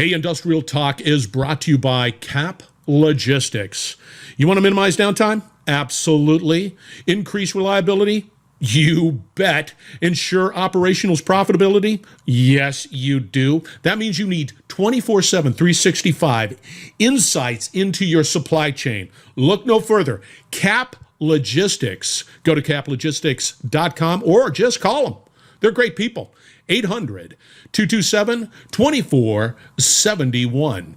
Hey, Industrial Talk is brought to you by CAP Logistics. You want to minimize downtime? Absolutely. Increase reliability? You bet. Ensure operationals profitability? Yes, you do. That means you need 24/7, 365 insights into your supply chain. Look no further. CAP Logistics. Go to caplogistics.com or just call them. They're great people. 800-227-2471.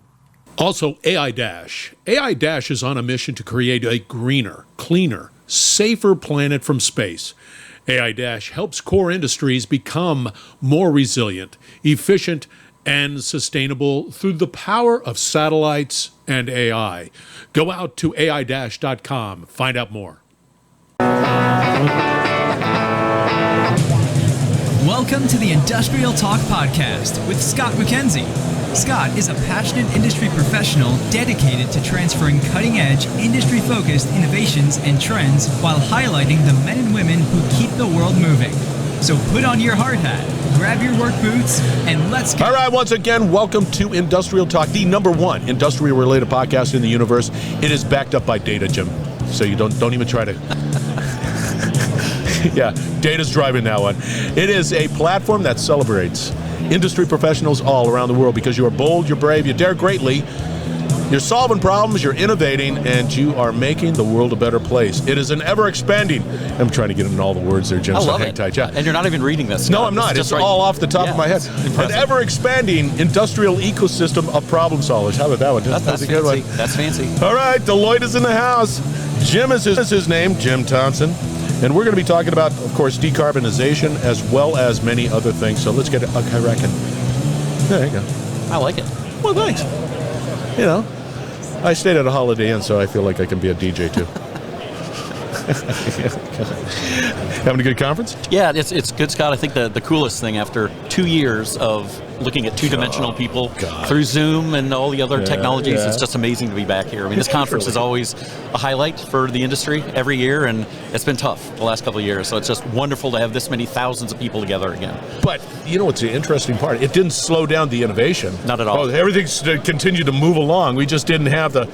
Also, AI-. AI- is on a mission to create a greener, cleaner, safer planet from space. AI- helps core industries become more resilient, efficient, and sustainable through the power of satellites and AI. Go out to AI-.com. Find out more. Welcome to the Industrial Talk Podcast with Scott McKenzie. Scott is a passionate industry professional dedicated to transferring cutting-edge, industry-focused innovations and trends while highlighting the men and women who keep the world moving. So put on your hard hat, grab your work boots, and let's go. All right, once again, welcome to Industrial Talk, the number one industrial-related podcast in the universe. It is backed up by data, Jim, so you don't even try to... Yeah, data's driving that one. It is a platform that celebrates industry professionals all around the world because you are bold, you're brave, you dare greatly, you're solving problems, you're innovating, and you are making the world a better place. It is an ever-expanding... I'm trying to get in all the words there, Jim. I love it. Tight, yeah. And you're not even reading this. No, I'm not. It's all off the top of my head. An ever-expanding industrial ecosystem of problem solvers. How about that one? That's a good fancy. one. That's fancy. All right, Deloitte is in the house. Jim is his name, Jim Thomson. And we're going to be talking about, of course, decarbonization as well as many other things. So let's get it. Okay, I reckon. There you go. I like it. Well, thanks. You know, I stayed at a Holiday Inn, so I feel like I can be a DJ too. Having a good conference? Yeah, it's good, Scott. I think the coolest thing after 2 years of looking at two-dimensional people through Zoom and all the other technologies, it's just amazing to be back here. I mean, this conference is always a highlight for the industry every year, and it's been tough the last couple of years. So it's just wonderful to have this many thousands of people together again. But, you know what's the interesting part? It didn't slow down the innovation. Not at all. Oh, everything's continued to move along. We just didn't have the,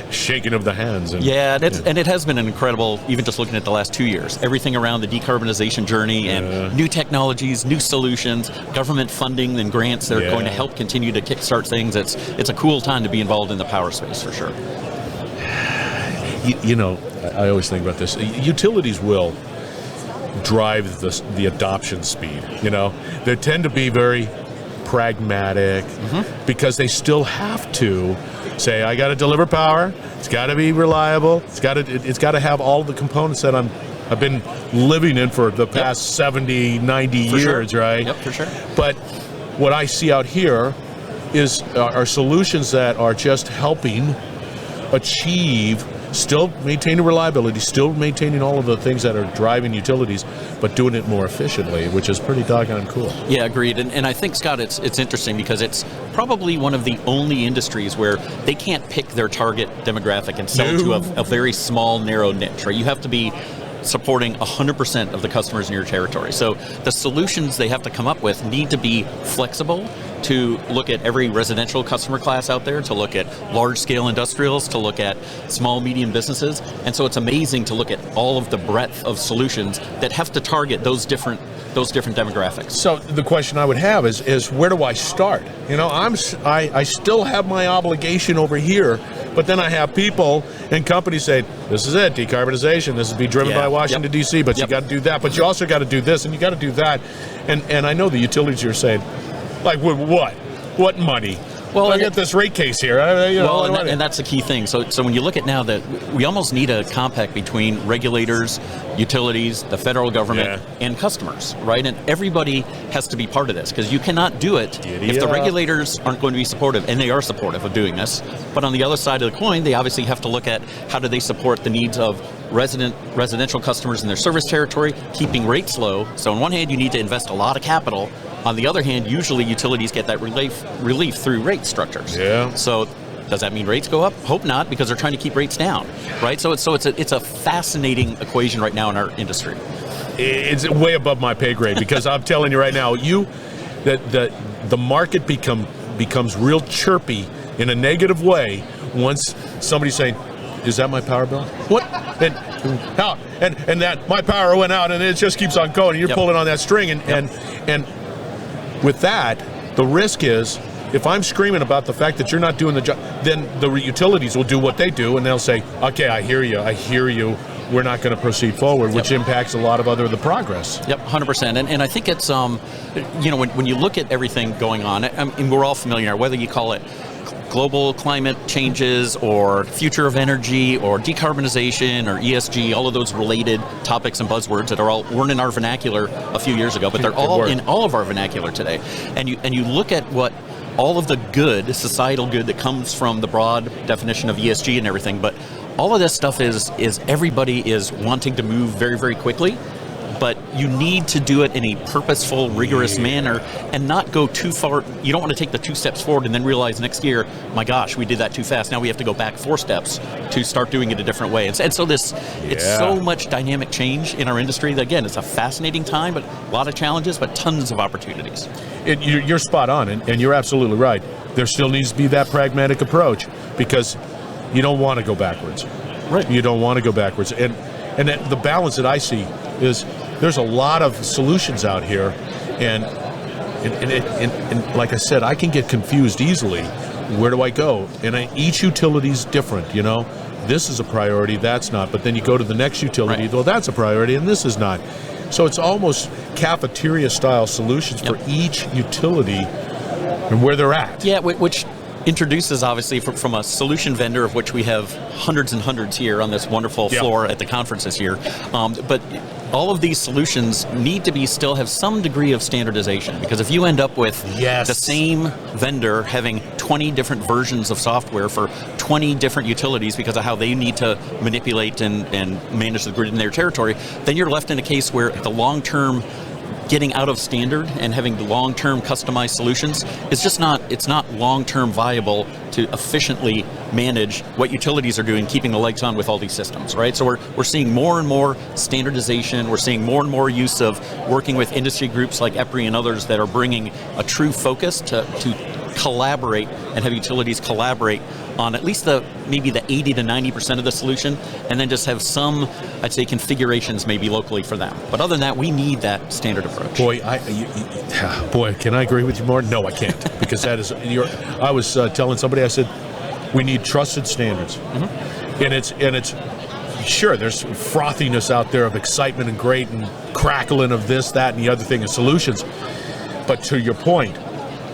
shaking of the hands. And, and it has been an incredible, even just looking at the last 2 years, everything around the decarbonization journey and new technologies, new solutions, government funding and grants that are going to help continue to kickstart things. It's a cool time to be involved in the power space for sure. I always think about this. Utilities will drive the adoption speed. They tend to be very pragmatic because they still have to say, I got to deliver power. It's got to be reliable. It's got to have all the components that I've been living in for the past 70, 90 years, right? Yep, for sure. But what I see out here are solutions that are just helping achieve, still maintaining reliability, still maintaining all of the things that are driving utilities, but doing it more efficiently, which is pretty doggone cool. Yeah, agreed. And I think, Scott, it's interesting because it's probably one of the only industries where they can't pick their target demographic and sell to a very small, narrow niche, right? You have to be supporting 100% of the customers in your territory. So the solutions they have to come up with need to be flexible to look at every residential customer class out there, to look at large-scale industrials, to look at small, medium businesses. And so it's amazing to look at all of the breadth of solutions that have to target those different demographics. So the question I would have is where do I start? I still have my obligation over here, but then I have people and companies say, this is it, decarbonization, this is be driven by Washington, D.C., but you got to do that, but you also got to do this, and you got to do that. And I know the utilities are saying, like, what? What money? Well, I get this rate case here. And that's the key thing. So when you look at now that we almost need a compact between regulators, utilities, the federal government, and customers, right? And everybody has to be part of this because you cannot do it if the regulators aren't going to be supportive, and they are supportive of doing this. But on the other side of the coin, they obviously have to look at how do they support the needs of residential customers in their service territory, keeping rates low. So on one hand, you need to invest a lot of capital. On the other hand, usually utilities get that relief through rate structures. Yeah. So does that mean rates go up? Hope not, because they're trying to keep rates down, right? So it's a fascinating equation right now in our industry. It's way above my pay grade because I'm telling you right now, the market becomes real chirpy in a negative way once somebody's saying, is that my power bill? What? And out. And that my power went out, and it just keeps on going. And you're pulling on that string. And with that, the risk is, if I'm screaming about the fact that you're not doing the job, then the utilities will do what they do, and they'll say, okay, I hear you. We're not going to proceed forward, which impacts a lot of the progress. Yep, 100%. And I think it's, when you look at everything going on, and we're all familiar, whether you call it global climate changes or future of energy or decarbonization or ESG, all of those related topics and buzzwords that weren't in our vernacular a few years ago, but they're all in all of our vernacular today. And you look at what all of the good, societal good that comes from the broad definition of ESG and everything, but all of this stuff is everybody is wanting to move very, very quickly, but you need to do it in a purposeful, rigorous manner and not go too far. You don't want to take the 2 steps forward and then realize next year, my gosh, we did that too fast. Now we have to go back 4 steps to start doing it a different way. And so it's so much dynamic change in our industry that, again, it's a fascinating time, but a lot of challenges, but tons of opportunities. You're spot on, and you're absolutely right. There still needs to be that pragmatic approach, because you don't want to go backwards. Right. You don't want to go backwards. And the balance that I see is there's a lot of solutions out here, and like I said, I can get confused easily. Where do I go? And each utility's different, This is a priority, that's not. But then you go to the next utility, right. Well, that's a priority, and this is not. So it's almost cafeteria-style solutions for each utility and where they're at. Yeah, which introduces, obviously, from a solution vendor, of which we have hundreds and hundreds here on this wonderful floor at the conference this year. But all of these solutions need to still have some degree of standardization, because if you end up with the same vendor having 20 different versions of software for 20 different utilities because of how they need to manipulate and manage the grid in their territory, then you're left in a case where the long-term getting out of standard and having the long-term customized solutions is just not long-term viable to efficiently manage what utilities are doing, keeping the legs on with all these systems, right? So we're seeing more and more standardization. We're seeing more and more use of working with industry groups like EPRI and others that are bringing a true focus to collaborate and have utilities collaborate on at least maybe the 80 to 90% of the solution, and then just have some, I'd say, configurations maybe locally for them. But other than that, we need that standard approach. Boy, can I agree with you more? No, I can't, because that is. I was telling somebody, I said, we need trusted standards, and it's sure there's frothiness out there of excitement and great and crackling of this, that, and the other thing of solutions. But to your point,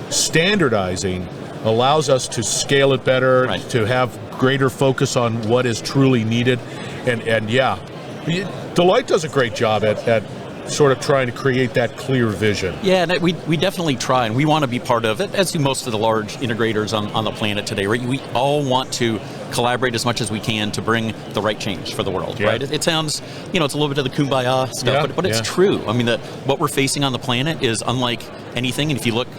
standardizing allows us to scale it better, to have greater focus on what is truly needed. And Deloitte does a great job at sort of trying to create that clear vision. Yeah, and we definitely try, and we want to be part of it, as do most of the large integrators on the planet today, right? We all want to collaborate as much as we can to bring the right change for the world, right? It sounds, it's a little bit of the kumbaya stuff, but it's true. I mean, what we're facing on the planet is unlike anything, and if you look,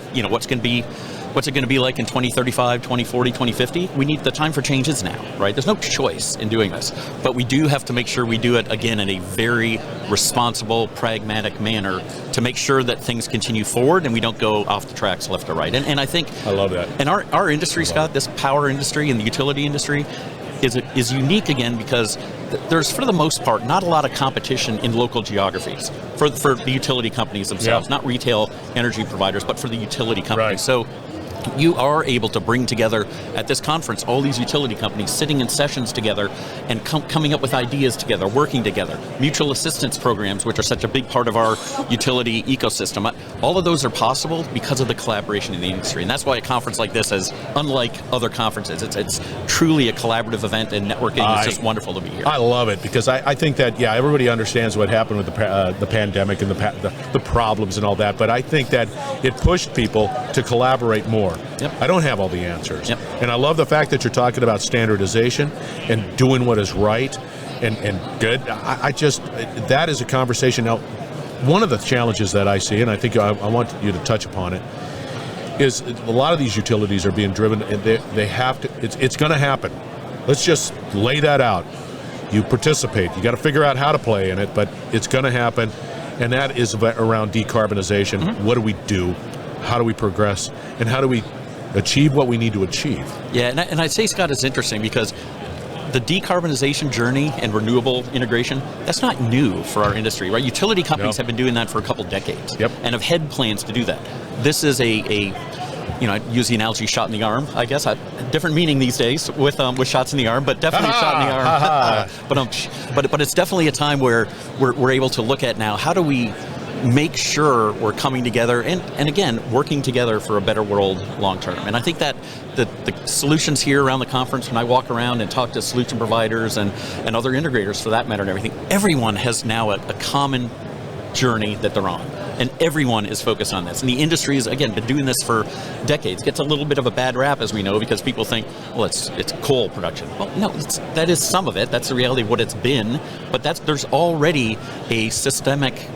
what's it going to be like in 2035, 2040, 2050? The time for change is now, right? There's no choice in doing this. But we do have to make sure we do it, again, in a very responsible, pragmatic manner to make sure that things continue forward and we don't go off the tracks left or right. And I think... I love that. And our industry, Scott, this power industry and the utility industry is unique, again, because there's, for the most part, not a lot of competition in local geographies for the utility companies themselves, not retail energy providers, but for the utility companies. Right. So you are able to bring together at this conference all these utility companies sitting in sessions together and coming up with ideas together, working together. Mutual assistance programs, which are such a big part of our utility ecosystem, all of those are possible because of the collaboration in the industry. And that's why a conference like this is unlike other conferences. It's truly a collaborative event, and networking is just wonderful to be here. I love it, because I think that, everybody understands what happened with the pandemic and the problems and all that, but I think that it pushed people to collaborate more. Yep. I don't have all the answers. Yep. And I love the fact that you're talking about standardization and doing what is right and good. I just, that is a conversation. Now, one of the challenges that I see, and I think I want you to touch upon it, is a lot of these utilities are being driven, and they have to, it's going to happen. Let's just lay that out. You participate. You got to figure out how to play in it, but it's going to happen. And that is around decarbonization. What do we do? How do we progress? And how do we achieve what we need to achieve. Yeah, and I'd say, Scott, it's interesting because the decarbonization journey and renewable integration, that's not new for our industry, right? Utility companies have been doing that for a couple decades and have had plans to do that. This is I use the analogy shot in the arm, I guess. Different meaning these days with shots in the arm, but definitely shot in the arm. But it's definitely a time where we're able to look at now, how do we make sure we're coming together and again, working together for a better world long term. And I think that the solutions here around the conference, when I walk around and talk to solution providers and other integrators for that matter and everything, everyone has now a common journey that they're on. And everyone is focused on this. And the industry has, again, been doing this for decades. Gets a little bit of a bad rap, as we know, because people think, well, it's coal production. Well, no, that is some of it. That's the reality of what it's been. But there's already a systemic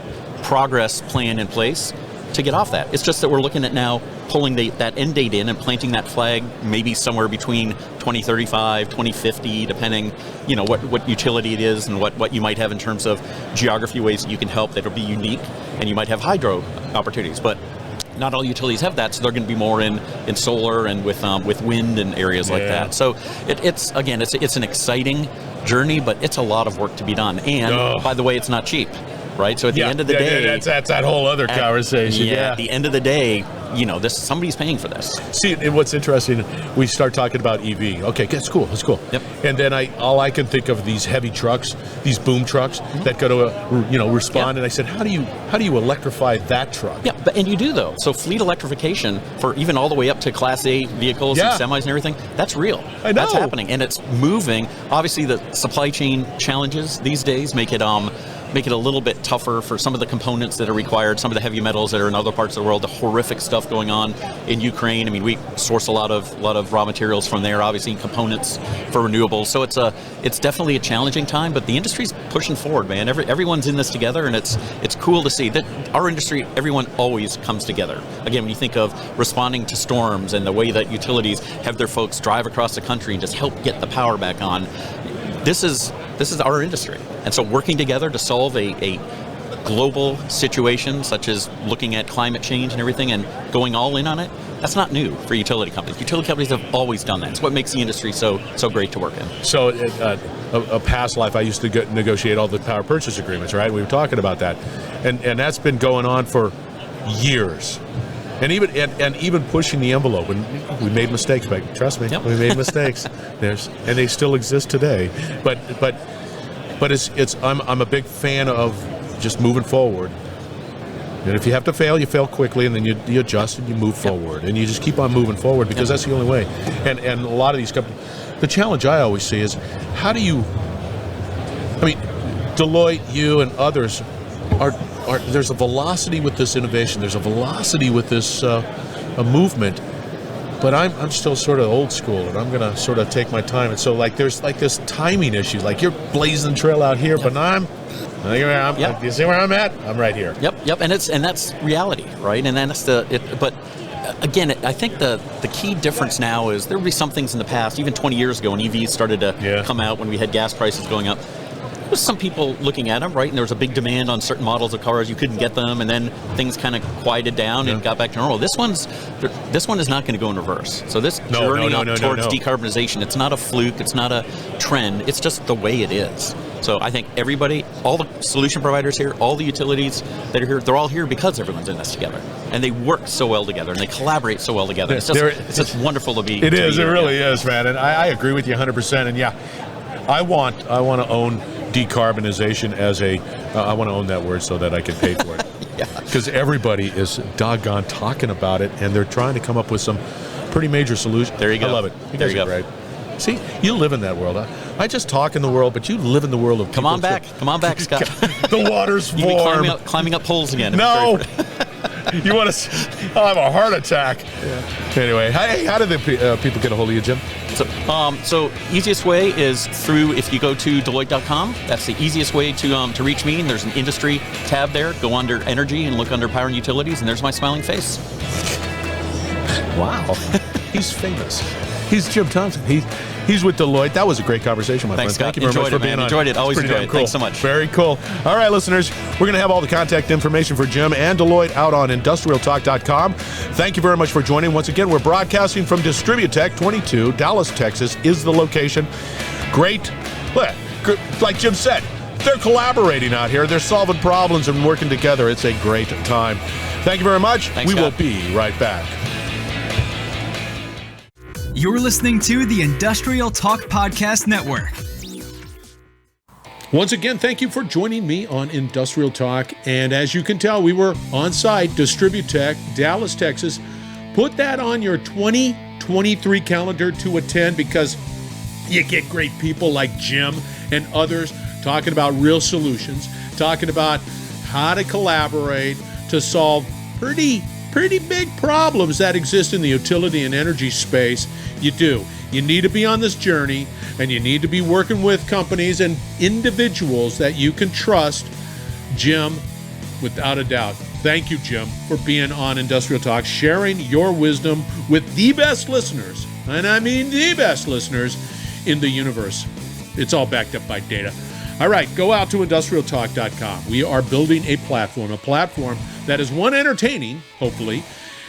progress plan in place to get off that. It's just that we're looking at now pulling that end date in and planting that flag maybe somewhere between 2035, 2050, depending, what utility it is and what you might have in terms of geography, ways that you can help that'll be unique, and you might have hydro opportunities. But not all utilities have that, so they're going to be more in solar and with wind and areas like that. So it's an exciting journey, but it's a lot of work to be done. And by the way, it's not cheap. Right, so at the end of the day, that's that whole other conversation. At the end of the day, somebody's paying for this. See, and what's interesting, we start talking about EV. Okay, that's cool. Yep. And then all I can think of these heavy trucks, these boom trucks that go to respond. And I said, how do you electrify that truck? Yeah, and you do though. So fleet electrification for even all the way up to Class A vehicles and semis and everything, that's real. I know. That's happening, and it's moving. Obviously, the supply chain challenges these days make it a little bit tougher for some of the components that are required, some of the heavy metals that are in other parts of the world, the horrific stuff going on in Ukraine. I mean, we source a lot of raw materials from there, obviously components for renewables. So it's definitely a challenging time, but the industry's pushing forward, man. Everyone's in this together, and it's cool to see that our industry, everyone always comes together. Again, when you think of responding to storms and the way that utilities have their folks drive across the country and just help get the power back on, this is our industry. And so working together to solve a global situation, such as looking at climate change and everything and going all in on it, that's not new for utility companies. Utility companies have always done that. It's what makes the industry so great to work in. So a past life, I used to negotiate all the power purchase agreements, right? We were talking about that. And that's been going on for years. And even pushing the envelope, and we made mistakes, but trust me, we made mistakes. And they still exist today. But I'm a big fan of just moving forward. And if you have to fail, you fail quickly, and then you adjust and you move forward, and you just keep on moving forward because that's the only way. And a lot of these companies, the challenge I always see is how do you? I mean, Deloitte, you, and others are. There's a velocity with this innovation. There's a velocity with this a movement, but I'm still sort of old school, and I'm going to sort of take my time. And so, there's this timing issue. Like you're blazing the trail out here, but you see where I'm at? I'm right here. Yep. And that's reality, right? And then but again, I think the key difference now is there will be some things in the past, even 20 years ago when EVs started to come out, when we had gas prices going up. There was some people looking at them, right? And there was a big demand on certain models of cars. You couldn't get them, and then things kind of quieted down and got back to normal. This one is not going to go in reverse. So this journey towards decarbonization, it's not a fluke, it's not a trend, it's just the way it is. So I think everybody, all the solution providers here, all the utilities that are here, they're all here because everyone's in this together. And they work so well together, and they collaborate so well together. It's just wonderful to be. It really is, man. And I agree with you 100%. And I want to own decarbonization as I want to own that word so that I can pay for it. Because everybody is doggone talking about it, and they're trying to come up with some pretty major solutions. There you go. I love it. There you go. Right. See, you live in that world. I just talk in the world, but you live in the world of people. Come on back, Scott. The water's warm. You climbing up poles again. No. You want to? I'll have a heart attack. Anyway, how do the people get a hold of you, Jim? So easiest way is through, if you go to Deloitte.com, that's the easiest way to reach me. And there's an industry tab there. Go under energy and look under power and utilities, and there's my smiling face. Wow. He's famous. He's Jim Thomson. He's with Deloitte. That was a great conversation, my Thanks, friend. Scott. Thank you very much for Enjoyed it, being man. on. Enjoyed it. It's Always pretty enjoy damn it. Thanks so much. Very cool. All right, listeners, we're going to have all the contact information for Jim and Deloitte out on industrialtalk.com. Thank you very much for joining. Once again, we're broadcasting from Distributech 22, Dallas, Texas is the location. Great. Like Jim said, they're collaborating out here. They're solving problems and working together. It's a great time. Thank you very much. Thanks, we will Scott. be right back. You're listening to the Industrial Talk Podcast Network. Once again, thank you for joining me on Industrial Talk. And as you can tell, we were on site, Distributech, Dallas, Texas. Put that on your 2023 calendar to attend, because you get great people like Jim and others talking about real solutions, talking about how to collaborate to solve pretty big problems that exist in the utility and energy space. You do. You need to be on this journey, and you need to be working with companies and individuals that you can trust. Jim, without a doubt. Thank you, Jim, for being on Industrial Talk, sharing your wisdom with the best listeners, and I mean the best listeners in the universe. It's all backed up by data. All right, go out to industrialtalk.com. We are building a platform that is, one, entertaining, hopefully,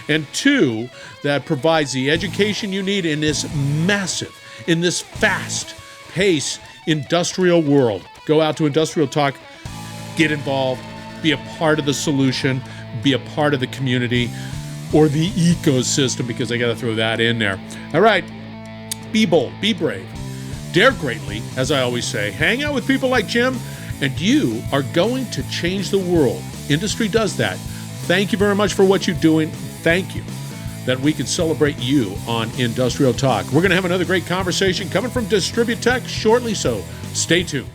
and two, that provides the education you need in this massive, in this fast-paced industrial world. Go out to Industrial Talk, get involved, be a part of the solution, be a part of the community or the ecosystem, because I got to throw that in there. All right, be bold, be brave, dare greatly, as I always say. Hang out with people like Jim, and you are going to change the world. Industry does that. Thank you very much for what you're doing. Thank you that we can celebrate you on Industrial Talk. We're going to have another great conversation coming from Distributech shortly, so stay tuned.